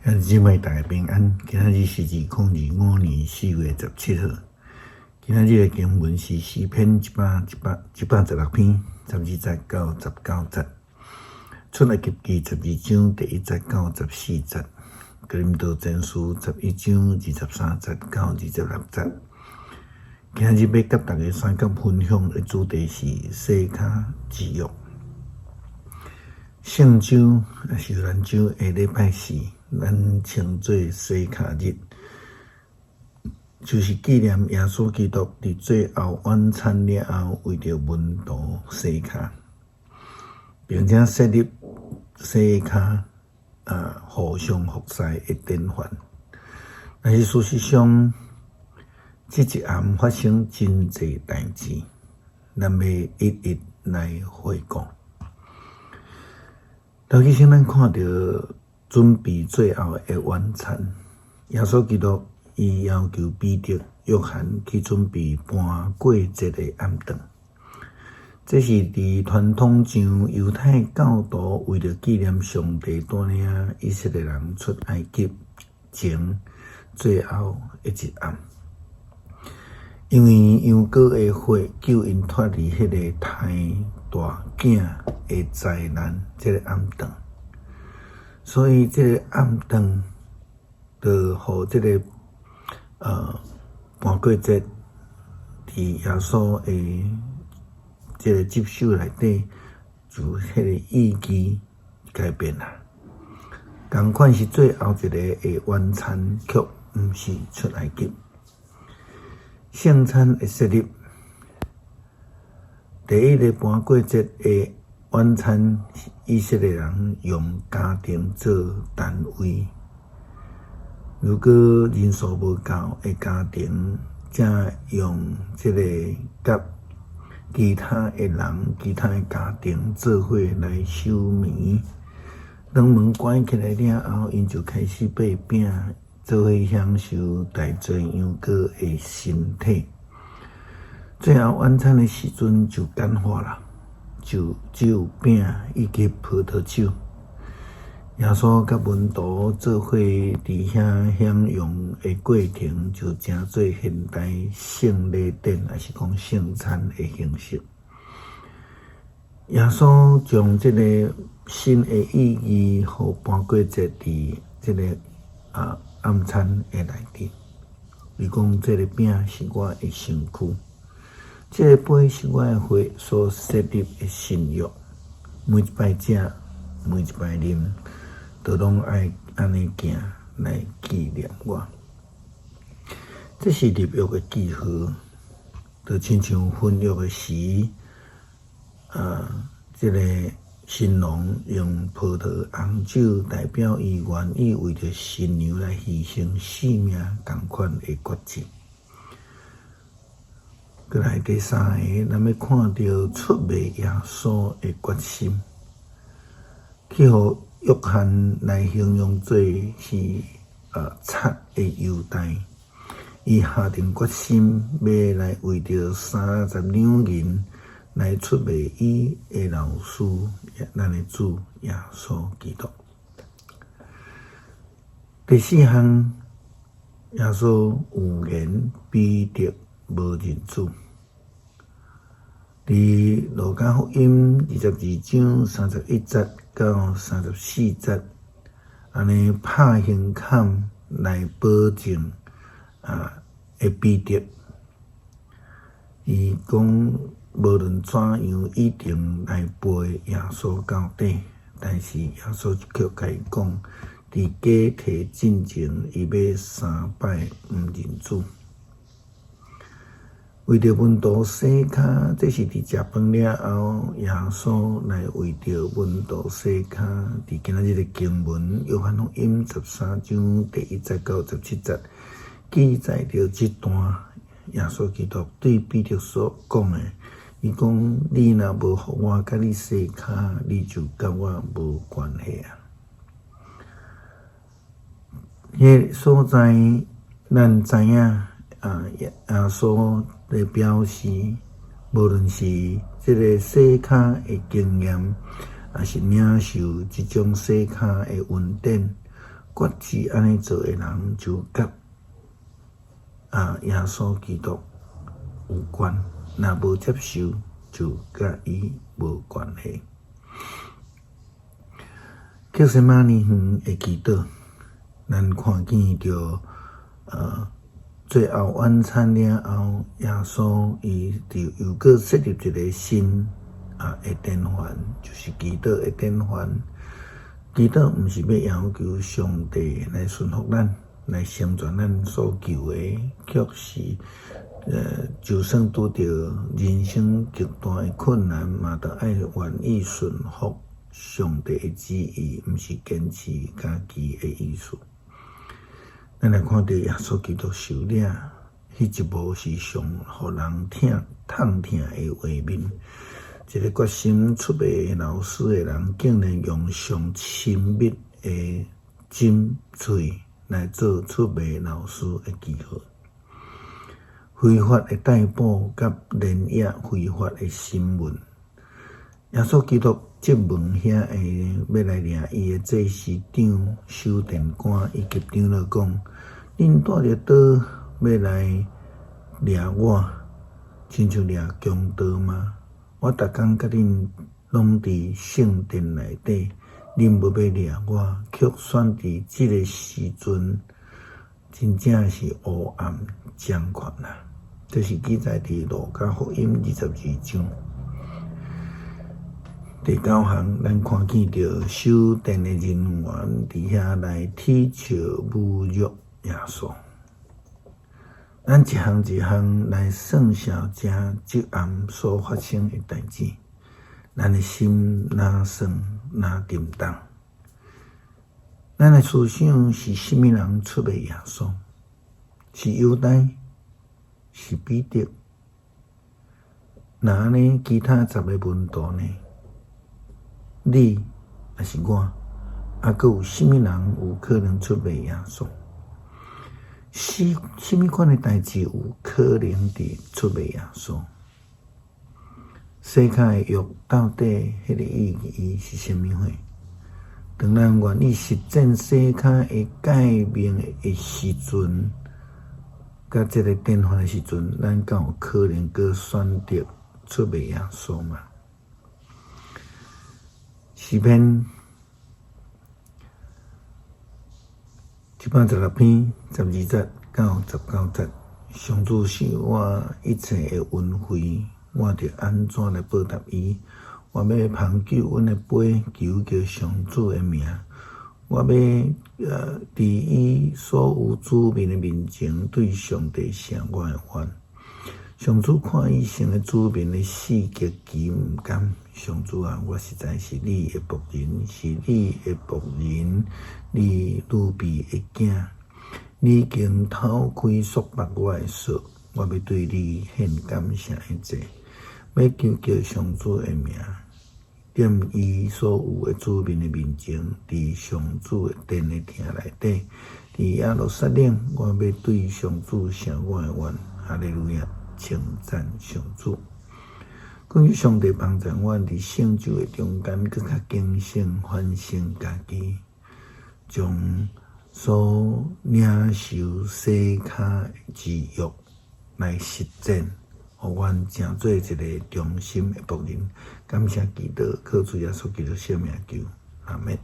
兄弟姊妹大家平安。今仔日是2025年4月17号。今仔日的经文是诗篇116篇12节到19节，出埃及記12章第1節到14節，哥林多前書11章23節到26節。今仔日要甲大家三角分享的主題是洗腳之約。聖週也是咱週的禮拜四，咱稱作洗腳日，就是紀念耶穌基督佇最後晚餐了後，為着門徒洗腳，並且設立洗腳互相服侍的典範。但是事實上，這一暗發生真濟代志，咱要一一來回顧。頭起先，咱看到準備最後的晚餐，耶穌基督伊要求彼得、約翰去準備搬過節的暗頓。這是佇傳統上猶太教徒為了紀念上帝帶領以色列人出埃及前最後的一暗，因為羊羔的血救因脫離迄個太大囝的災難，這個暗頓，所以這個暗頓就互這個搬過節佇耶穌的這個接受內底，就迄個意義改變啦。同款是最後一個的晚餐，卻毋是出埃及。聖餐的設立，第一個搬過節的晚餐，以色列人用家庭做單位。如果人數無夠的家庭，才用這個甲其他的人、其他的家庭做伙來守暝。當門關起來了後，因就開始擘餅，做伙享受大罪羊羔的身體。最後晚餐的時陣就簡化了，就只有餅以及葡萄酒。耶穌甲門徒做伙佇遐享用的過程，就成做現代聖禮典，還是講聖餐的形式。耶穌將這個新的意義和搬過節佇這個暗餐的內底。伊講這個餅是我的身軀，這個杯是我的血所設立的新約。每一擺食，每一擺啉，都攏愛安尼行來紀念我。這是立約的記號，就親像婚約的時，這個新郎用葡萄紅酒代表伊願意為着新娘來犧牲性命同款的決志。過來第三個，咱要看到出賣耶穌的決心，去互約翰來形容做是賊的猶大，伊下定決心要來為着30兩銀來出賣伊的老師，咱的主耶穌基督。第四項，耶穌有言彼得無認主。佇路加福音22章31節到34節，安尼拍胸坎來保證的彼得，伊講無論怎樣一定來陪耶穌到底，但是耶穌卻甲伊講，佇假提進前，伊要3擺毋認主。為着門徒洗腳，這是佇食飯了後，耶穌來為着門徒洗腳。佇今仔日的經文，約翰福音13章第1節到17節，記載着這段耶穌基督對彼得所講的。伊講：你若無互我甲你洗腳，你就甲我無關係啊。迄個所在，咱知影耶穌來表示，無論是這個洗腳的經驗，還是領受這種洗腳的恩典，决志安尼做诶人，就甲耶稣基督有关；若无接受，就甲伊无关系。克西马尼园诶祈祷，咱看见着最后晚餐了后，耶稣伊就又搁设立一个新诶典范，就是祈祷诶典范。祈祷毋是要要求上帝来顺服咱，来成全咱所求诶，却是就算拄着人生极大诶困难，嘛得爱愿意顺服上帝诶旨意，毋是坚持家己诶意思。咱来看到耶稣基督受领，迄一幕是上互人痛疼诶画面。一个决心出卖老师诶人，竟然用上亲密诶针喙来做出卖老师诶记号。非法诶逮捕甲连夜非法诶审问，耶稣基督质问遐诶要来掠伊诶祭司长、守殿官以及长老讲：恁带着刀要来掠我，亲像掠强盗吗？我逐工甲恁拢伫圣殿内底，恁要掠我，却选伫即个时阵，真正是黑暗掌权啦！这是记载伫路加福音22章第9项，咱看见着守殿的人员伫遐来踢笑侮辱耶稣。咱一项一项来算小这即暗所发生的代志，咱的心哪算哪沉重？咱的思想是什么人出卖耶稣？是犹大？是彼得？那呢？其他10个门徒呢？你还是我？还佫有什么人有可能出卖耶稣？什么款的代志有可能伫出卖耶稣？世界的约到底迄个意义是什么货？当咱愿意实践世界的改变的时阵，甲这个典范的时阵，咱敢有可能佫选择出卖耶稣嘛？诗篇116篇12节到19节，上主是我一切的恩惠，我着安怎来报答伊？我要捧救阮的杯，求叫上主的名。我要伫伊所有子民的面前对上帝声我的愿。上主看以前的子民的死极其毋甘。上主啊，我实在是你的仆人，是你的仆人，你女婢的囝。你已经透开束缚我的手，我要对你献感谢的祭，要求叫上主的名，踮伊所有的子民的面前，伫上主的殿的厅内底，伫耶路撒冷，我要对上主声我的愿。哈利路亚，称赞上主。关于上帝帮助我伫成就的中间，更较警醒反省家己，将所领受世界之约来实践，互阮成做一个忠心的仆人。感谢基督，靠主耶稣基督圣名求，阿们。